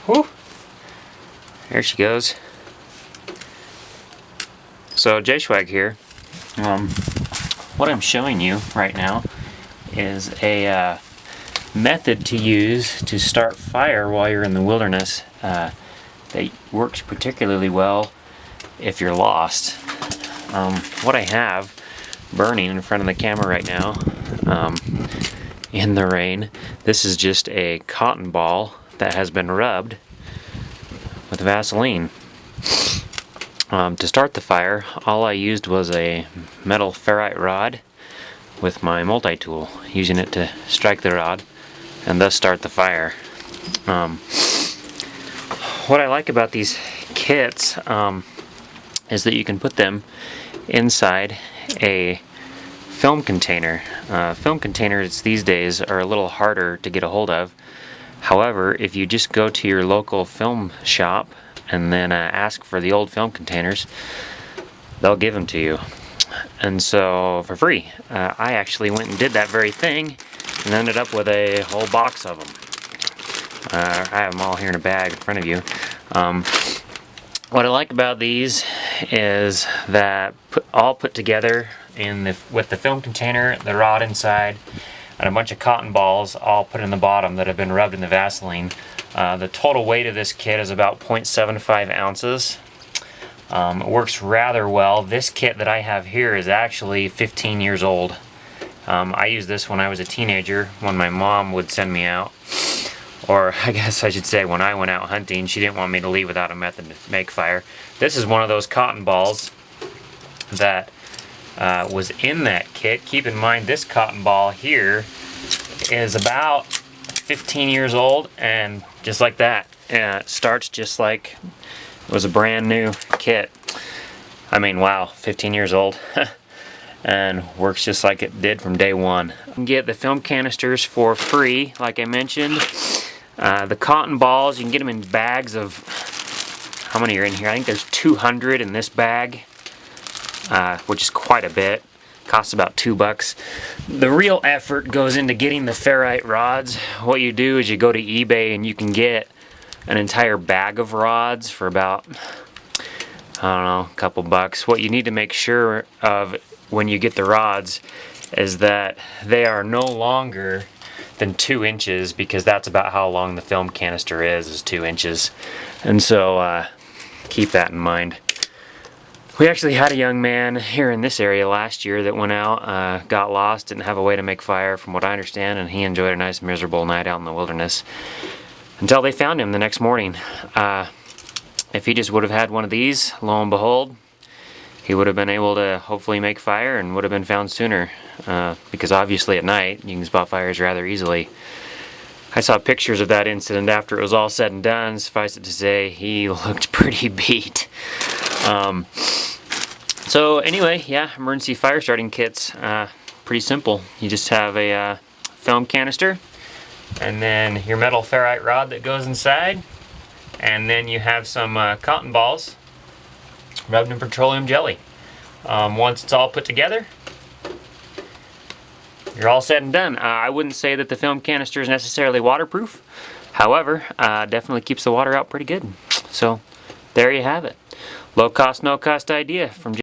Whew. There she goes. So J-Schwag here. What I'm showing you right now is a method to use to start fire while you're in the wilderness that works particularly well if you're lost. What I have burning in front of the camera right now in the rain, this is just a cotton ball that has been rubbed with Vaseline. To start the fire, all I used was a metal ferrite rod with my multi-tool, using it to strike the rod and thus start the fire. What I like about these kits is that you can put them inside a film container. Film containers these days are a little harder to get a hold of. However, if you just go to your local film shop and then ask for the old film containers, they'll give them to you. And so, for free. I actually went and did that very thing and ended up with a whole box of them. I have them all here in a bag in front of you. What I like about these is that all put together with the film container, the rod inside, and a bunch of cotton balls all put in the bottom that have been rubbed in the Vaseline. The total weight of this kit is about 0.75 ounces. It works rather well. This kit that I have here is actually 15 years old. I used this when I was a teenager, when my mom would send me out. Or I guess I should say when I went out hunting, she didn't want me to leave without a method to make fire. This is one of those cotton balls that was in that kit. Keep in mind this cotton ball here is about 15 years old, and just like that, it starts just like it was a brand new kit. I mean, wow, 15 years old. And works just like it did from day one. You can get the film canisters for free, like I mentioned. The cotton balls, you can get them in bags of, how many are in here? I think there's 200 in this bag, which is quite a bit. Costs about $2. The real effort goes into getting the ferrite rods. What you do is you go to eBay and you can get an entire bag of rods for about, I don't know, a couple bucks. What you need to make sure of when you get the rods is that they are no longer than 2 inches, because that's about how long the film canister is 2 inches. And so keep that in mind. We actually had a young man here in this area last year that went out, got lost, didn't have a way to make fire from what I understand, and he enjoyed a nice miserable night out in the wilderness until they found him the next morning. If he just would have had one of these, lo and behold, he would have been able to hopefully make fire and would have been found sooner, because obviously at night you can spot fires rather easily. I saw pictures of that incident after it was all said and done. Suffice it to say, he looked pretty beat. So anyway, yeah, emergency fire starting kits, pretty simple. You just have a film canister, and then your metal ferrite rod that goes inside, and then you have some cotton balls rubbed in petroleum jelly. Once it's all put together, you're all said and done. I wouldn't say that the film canister is necessarily waterproof. However, definitely keeps the water out pretty good. So there you have it. Low cost, no cost idea from